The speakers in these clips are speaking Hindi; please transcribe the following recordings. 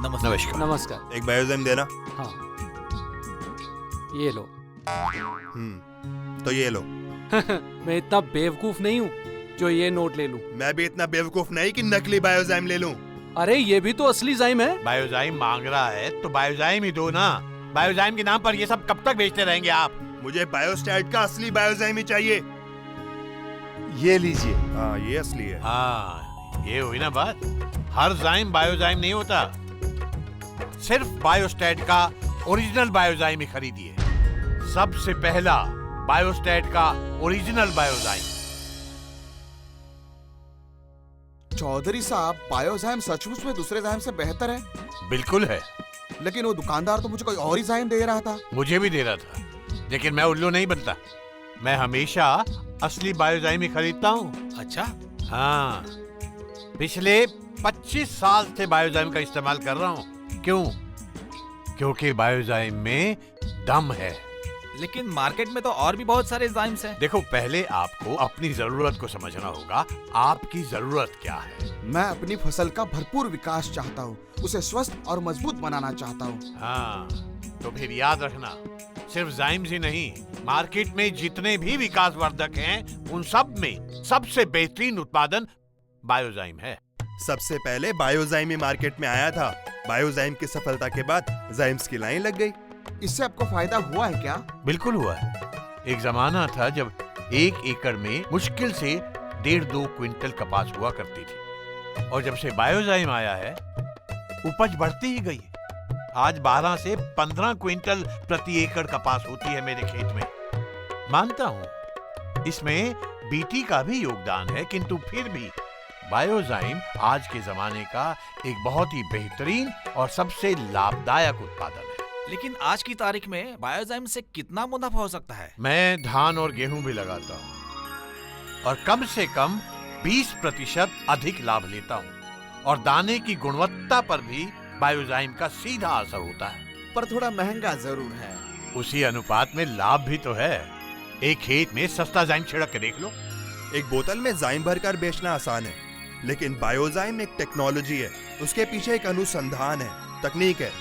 नमस्कार। नमस्कार। एक बायोजाइम देना। हाँ, ये लो। तो ये लो। मैं इतना बेवकूफ नहीं हूँ जो ये नोट ले लूं। मैं भी इतना बेवकूफ नहीं कि नकली बायोजाइम ले लूं। अरे ये भी तो असली जाइम है। बायोजाइम मांग रहा है तो बायोजाइम ही दो ना। बायोजाइम के नाम पर ये सब कब तक बेचते रहेंगे आप? मुझे बायोस्टैट का असली बायोजाइम ही चाहिए। ये लीजिए। हाँ, ये असली है। हाँ, ये हुई ना बात। हर जाइम बायोजाइम नहीं होता। सिर्फ बायोस्टैट का ओरिजिनल बायोजाइम ही खरीदिए। सबसे पहला बायोस्टैट का ओरिजिनल बायोजाइम। चौधरी साहब, बायोजाइम सचमुच में दूसरे जाइम से बेहतर है? बिल्कुल है। लेकिन वो दुकानदार तो मुझे कोई और ही जाइम दे रहा था। मुझे भी दे रहा था, लेकिन मैं उल्लू नहीं बनता। मैं हमेशा असली बायोजाइम ही खरीदता हूँ। अच्छा, हाँ, पिछले 25 साल से बायोजाइम का इस्तेमाल कर रहा हूँ। क्यों? क्योंकि बायोजाइम में दम है। लेकिन मार्केट में तो और भी बहुत सारे जाइम्स हैं। देखो, पहले आपको अपनी जरूरत को समझना होगा। आपकी जरूरत क्या है? मैं अपनी फसल का भरपूर विकास चाहता हूँ, उसे स्वस्थ और मजबूत बनाना चाहता हूँ। हाँ, तो फिर याद रखना, सिर्फ जाइम्स ही नहीं, मार्केट में जितने भी विकासवर्धक हैं, उन सब में सबसे बेहतरीन उत्पादन बायोजाइम है। सबसे पहले बायोजाइम ही मार्केट में आया था। बायोजाइम की सफलता के बाद जाइम्स की लाइन लग गई। इससे आपको फायदा हुआ है क्या? बिल्कुल हुआ है। एक जमाना था जब 1 एकड़ में मुश्किल से 1.5-2 क्विंटल कपास हुआ करती थी, और जब से बायोजाइम आया है, उपज बढ़ती ही गई है। आज 12 से 15 क्विंटल प्रति एकड़ कपास होती है मेरे खेत में। मानता हूं इसमें बीटी का भी योगदान है, किंतु फिर भी बायोजाइम आज के जमाने का एक बहुत ही बेहतरीन और सबसे लाभदायक उत्पादन है। लेकिन आज की तारीख में बायोजाइम से कितना मुनाफा हो सकता है? मैं धान और गेहूं भी लगाता हूं और कम से कम 20% अधिक लाभ लेता हूं, और दाने की गुणवत्ता पर भी बायोजाइम का सीधा असर होता है। पर थोड़ा महंगा जरूर है। उसी अनुपात में लाभ भी तो है। एक खेत में सस्ता जाइम छिड़क के देख लो। एक बोतल में जाइम भरकर बेचना आसान है, लेकिन बायोजाइम एक टेक्नोलॉजी है। उसके पीछे एक अनुसंधान है, तकनीक है।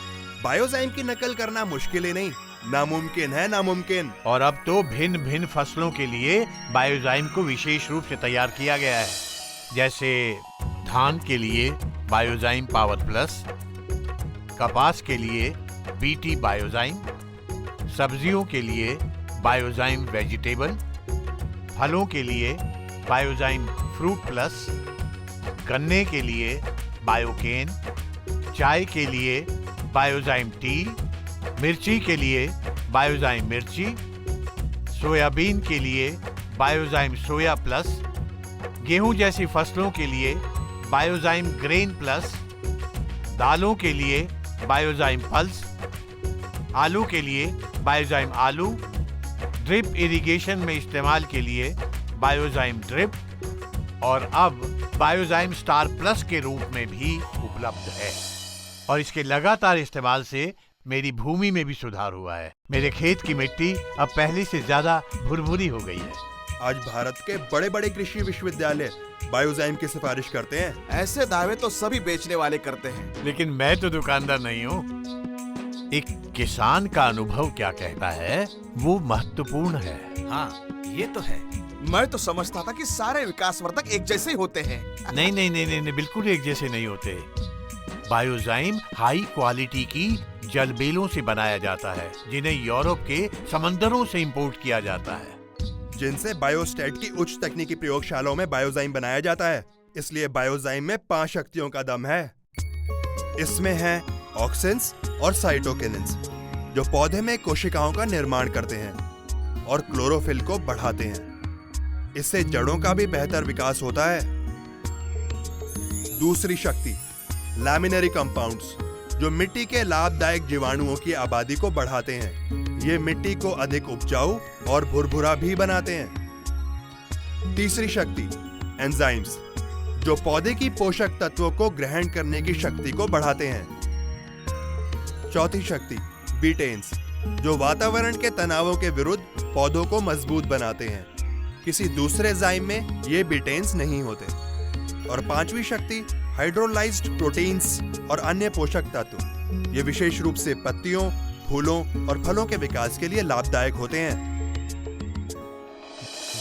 बायोजाइम की नकल करना मुश्किल ही नहीं, नामुमकिन है, नामुमकिन। और अब तो भिन्न भिन्न फसलों के लिए बायोजाइम को विशेष रूप से तैयार किया गया है। जैसे धान के लिए बायोजाइम पावर प्लस, कपास के लिए बीटी बायोजाइम, सब्जियों के लिए बायोजाइम वेजिटेबल, फलों के लिए बायोजाइम फ्रूट प्लस, गन्ने के लिए बायोकेन, चाय के लिए बायोजाइम टी, मिर्ची के लिए बायोजाइम मिर्ची, सोयाबीन के लिए बायोजाइम सोया प्लस, गेहूं जैसी फसलों के लिए बायोजाइम ग्रेन प्लस, दालों के लिए बायोजाइम पल्स, आलू के लिए बायोजाइम आलू, ड्रिप इरिगेशन में इस्तेमाल के लिए बायोजाइम ड्रिप, और अब बायोजाइम स्टार प्लस के रूप में भी उपलब्ध है। और इसके लगातार इस्तेमाल से मेरी भूमि में भी सुधार हुआ है। मेरे खेत की मिट्टी अब पहले से ज्यादा भुरभुरी हो गई है। आज भारत के बड़े बड़े कृषि विश्वविद्यालय बायोजाइम की सिफारिश करते हैं। ऐसे दावे तो सभी बेचने वाले करते हैं। लेकिन मैं तो दुकानदार नहीं हूँ। एक किसान का अनुभव क्या कहता है, वो महत्वपूर्ण है। हाँ, ये तो है। मैं तो समझता था कि सारे विकासवर्धक एक जैसे ही होते हैं। नहीं नहीं नहीं नहीं, बिल्कुल एक जैसे नहीं होते। बायोजाइम हाई क्वालिटी की जलबेलों से बनाया जाता है, जिन्हें यूरोप के समंदरों से इंपोर्ट किया जाता है, जिनसे बायोस्टैट की उच्च तकनीकी प्रयोगशालाओं में बायोजाइम बनाया जाता है। इसलिए बायोजाइम में 5 शक्तियों का दम है। इसमें है ऑक्सिन्स और साइटोकिनिन्स, जो पौधे में कोशिकाओं का निर्माण करते हैं और क्लोरोफिल को बढ़ाते हैं। इससे जड़ों का भी बेहतर विकास होता है। दूसरी शक्ति लैमिनरी कंपाउंड्स, जो मिट्टी के लाभदायक जीवाणुओं की आबादी को बढ़ाते हैं। ये मिट्टी को अधिक उपजाऊ और भुरभुरा भी बनाते हैं। तीसरी शक्ति एंजाइम्स, जो पौधे की पोषक तत्वों को ग्रहण करने की शक्ति को बढ़ाते हैं। चौथी शक्ति बीटेन्स, जो वातावरण के तनावों के विरुद्ध पौधों को मजबूत बनाते हैं। किसी दूसरे जाइम में ये बीटेन्स नहीं होते। और पांचवी शक्ति हाइड्रोलाइज्ड प्रोटीन्स और अन्य पोषक तत्व। ये विशेष रूप से पत्तियों, फूलों और फलों के विकास के लिए लाभदायक होते हैं।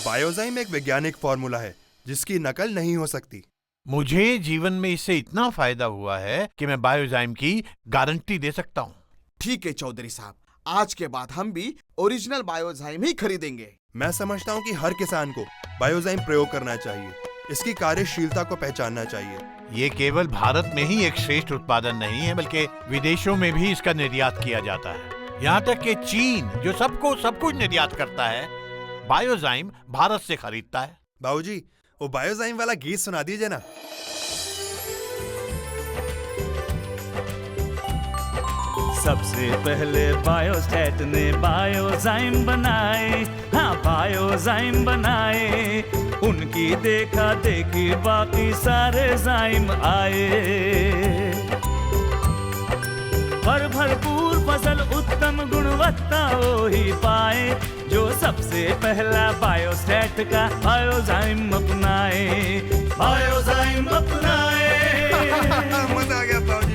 बायोजाइम एक वैज्ञानिक फॉर्मूला है जिसकी नकल नहीं हो सकती। मुझे जीवन में इससे इतना फायदा हुआ है कि मैं बायोजाइम की गारंटी दे सकता हूँ। ठीक है चौधरी साहब, आज के बाद हम भी ओरिजिनल बायोजाइम ही खरीदेंगे। मैं समझता हूँ कि हर किसान को बायोजाइम प्रयोग करना चाहिए। इसकी कार्यशीलता को पहचानना चाहिए। ये केवल भारत में ही एक श्रेष्ठ उत्पादन नहीं है, बल्कि विदेशों में भी इसका निर्यात किया जाता है। यहाँ तक कि चीन, जो सब कुछ निर्यात करता है, बायोजाइम भारत से खरीदता है। बाबूजी, वो बायोजाइम वाला गीत सुना दीजिए ना। सबसे पहले बायोस्टैट ने बायोजाइम बनाए, हाँ बायोजाइम बनाए। उनकी देखा देखी बाकी सारे जाइम आए। पर भरपूर फसल उत्तम गुणवत्ता वो ही पाए, जो सबसे पहला बायोस्टैट का बायोजाइम अपनाए। बायोजाइम अपनाए। मजा आ गया बाबूजी।